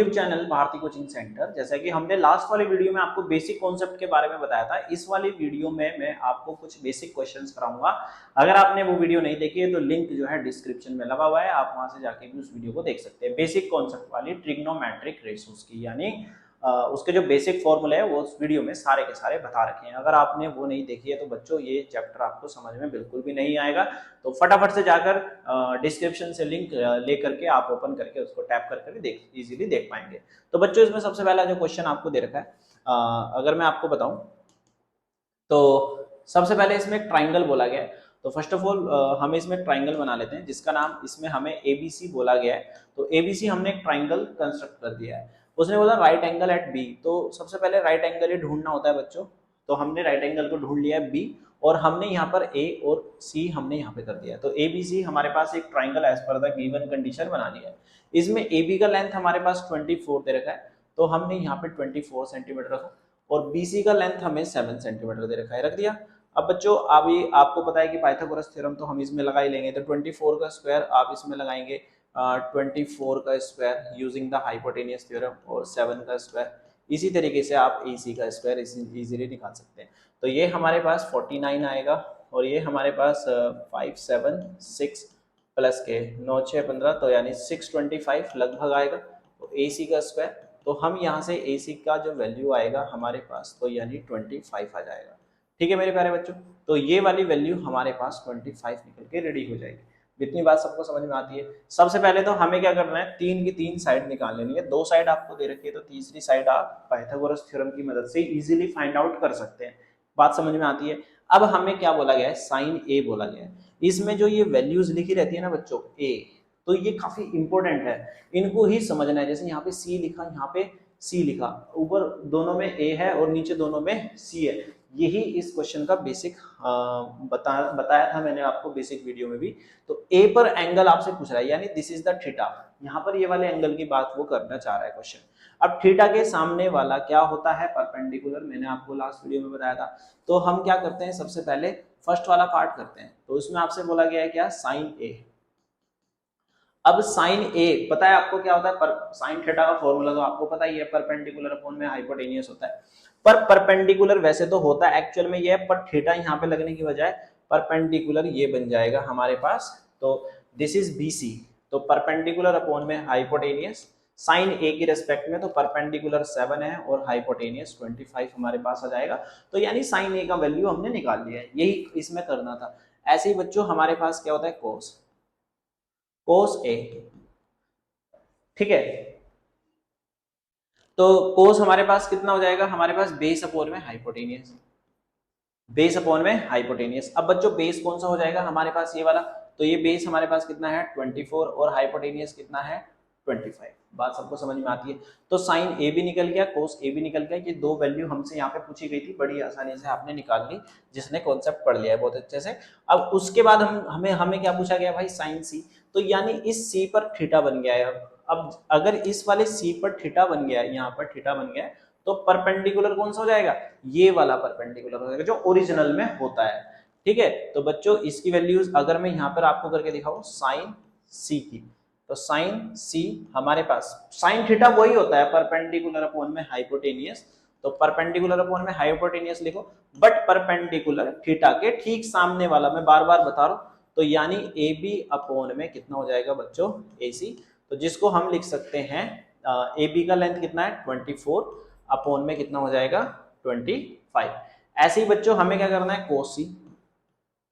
YouTube channel Bharati coaching centre. जैसा कि हमने लास्ट वाली वीडियो में आपको बेसिक कॉन्सेप्ट के बारे में बताया था, इस वाली वीडियो में मैं आपको कुछ बेसिक क्वेश्चंस कराऊंगा। अगर आपने वो वीडियो नहीं देखी है तो लिंक जो है डिस्क्रिप्शन में लगा हुआ है, आप वहां से जाके भी उस वीडियो को देख सकते हैं। बेसिक कॉन्सेप्ट वाली ट्रिग्नोमेट्रिक रेशोस की, यानी उसके जो बेसिक फॉर्मूले है वो उस वीडियो में सारे के सारे बता रखे हैं। अगर आपने वो नहीं देखी है तो बच्चों ये चैप्टर आपको समझ में बिल्कुल भी नहीं आएगा। तो फटाफट से जाकर डिस्क्रिप्शन से लिंक ले करके आप ओपन करके उसको टैप करके देख इजीली देख पाएंगे। तो बच्चों इसमें सबसे पहला जो क्वेश्चन आपको दे रखा है, अगर मैं आपको बताऊं तो सबसे पहले इसमें एक ट्राइंगल बोला गया है। तो फर्स्ट ऑफ ऑल हम इसमें ट्राइंगल बना लेते हैं जिसका नाम इसमें हमें एबीसी बोला गया है। तो एबीसी हमने एक ट्राइंगल कंस्ट्रक्ट कर दिया है। उसने बोला राइट एंगल एट बी, तो सबसे पहले राइट एंगल ही ढूंढना होता है बच्चों। तो हमने राइट एंगल को ढूंढ लिया है बी, और हमने यहाँ पर ए और सी हमने यहाँ पे कर दिया है। तो एबीसी हमारे पास एक triangle as per the given condition बना लिया है। इसमें एबी का लेंथ हमारे पास 24 दे रखा है, तो हमने यहाँ पे 24 सेंटीमीटर रखा, और बीसी का लेंथ हमें 7 सेंटीमीटर दे रखा है, रख दिया। अब बच्चों अभी आपको पता है कि पाइथागोरस थ्योरम तो हम इसमें लगा ही लेंगे। तो 24 का स्क्वायर आप इसमें लगाएंगे, 24 का square using the hypotenuse theorem, और 7 का स्क्वायर। इसी तरीके से आप AC का स्क्वायर इजीली निकाल सकते हैं। तो ये हमारे पास 49 आएगा, और ये हमारे पास 5 7 6 प्लस के 9 6 15, तो यानी 625 लगभग आएगा। तो AC का स्क्वायर, तो हम यहाँ से AC का जो वैल्यू आएगा हमारे पास, तो यानी 25 आ जाएगा। ठीक है मेरे प्यारे बच्चों, तो ये वाली वैल्यू हमारे पास 25 निकल के रेडी हो जाएगी। इतनी बात सबको समझ में आती है। सबसे पहले तो हमें क्या करना है, तीन की तीन साइड निकाल लेनी है। दो साइड आपको दे रखी है, तो तीसरी साइड आप पाइथागोरस थ्योरम की मदद से इजीली फाइंड आउट कर सकते हैं। बात समझ में आती है। अब हमें क्या बोला गया है, साइन ए बोला गया है। इसमें जो ये वैल्यूज लिखी रहती है ना बच्चों, ए, तो ये काफी इंपॉर्टेंट है, इनको ही समझना है। जैसे यहाँ पे सी लिखा, यहाँ पे सी लिखा, ऊपर दोनों में ए है और नीचे दोनों में सी है। यही इस क्वेश्चन का बेसिक बताया था मैंने आपको बेसिक वीडियो में भी। तो ए पर एंगल आपसे पूछ रहा है, यानी दिस इज द थीटा। यहाँ पर ये वाले एंगल की बात वो करना चाह रहा है क्वेश्चन। अब थीटा के सामने वाला क्या होता है, परपेंडिकुलर, मैंने आपको लास्ट वीडियो में बताया था। तो हम क्या करते हैं, सबसे पहले फर्स्ट वाला पार्ट करते हैं। तो इसमें आपसे बोला गया है क्या, साइन ए। अब साइन ए पता है आपको क्या होता है, पर साइन थीटा का फॉर्मूला तो आपको पता ही है, परपेंडिकुलर अपॉन में हाइपोटेनियस होता है। पर परपेंडिकुलर वैसे तो होता है एक्चुअल में ये, पर थीटा यहाँ पे लगने की बजाय परपेंडिकुलर ये बन जाएगा हमारे पास। तो दिस इज बीसी, तो परपेंडिकुलर अपॉन में हाइपोटेनियस साइन ए की रेस्पेक्ट में, तो परपेंडिकुलर 7 है और हाइपोटेनियस 25 हमारे पास आ जाएगा। तो यानी साइन ए का वैल्यू हमने निकाल लिया है, यही इसमें करना था। ऐसे ही बच्चों हमारे पास क्या होता है, कोस, कोस ए, ठीक है। तो कोस हमारे पास कितना हो जाएगा, हमारे पास बेस अपॉन में हाइपोटेनियस, बेस अपॉन में हाइपोटेनियस। अब बच्चों बेस कौन सा हो जाएगा हमारे पास, ये वाला। तो ये बेस हमारे पास कितना है 24, और हाइपोटेनियस कितना है 25। बात सबको समझ में आती है। तो साइन ए भी निकल गया, कोस ए भी निकल गया। ये दो वैल्यू हमसे यहाँ पे पूछी गई थी, बड़ी आसानी से आपने निकाल ली जिसने कॉन्सेप्ट पढ़ लिया है बहुत अच्छे से। अब उसके बाद हमें हमें क्या पूछा गया भाई, साइन सी। तो यानी इस सी पर थीटा बन गया है। अब अगर इस वाले सी पर थीटा बन गया है, यहाँ पर थीटा बन गया है, तो परपेंडिकुलर कौन सा हो जाएगा, ये वाला परपेंडिकुलर हो जाएगा जो ओरिजिनल में होता है। ठीक है, तो बच्चों इसकी वैल्यूज अगर मैं यहाँ पर आपको करके दिखाऊं साइन सी की, तो साइन सी हमारे पास, साइन थीटा वही होता है परपेंडिकुलर अपॉन में हाइपोटेनियस। तो परपेंडिकुलर अपॉन में हाइपोटेनियस लिखो, बट परपेंडिकुलर थीटा के ठीक सामने वाला, मैं बार बार बता रहा हूं। तो यानी ए बी अपॉन में कितना हो जाएगा बच्चों, ए सी। तो जिसको हम लिख सकते हैं, ए बी का लेंथ कितना है 24, अपॉन में कितना हो जाएगा 25। ऐसे ही बच्चों हमें क्या करना है, कोस सी।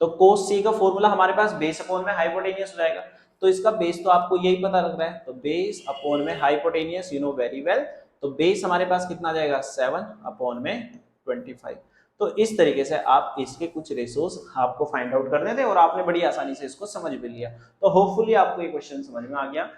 तो कोस सी का फॉर्मूला हमारे पास बेस अपॉन में हाइपोटेनियस हो जाएगा। तो इसका बेस तो आपको यही पता लग रहा है, तो बेस अपॉन में hypotenuse, you know very well. तो बेस हमारे पास कितना आ जाएगा 7 अपॉन में 25। तो इस तरीके से आप इसके कुछ रेशोस आपको फाइंड आउट करने थे, और आपने बड़ी आसानी से इसको समझ भी लिया। तो होपफुली आपको ये क्वेश्चन समझ में आ गया।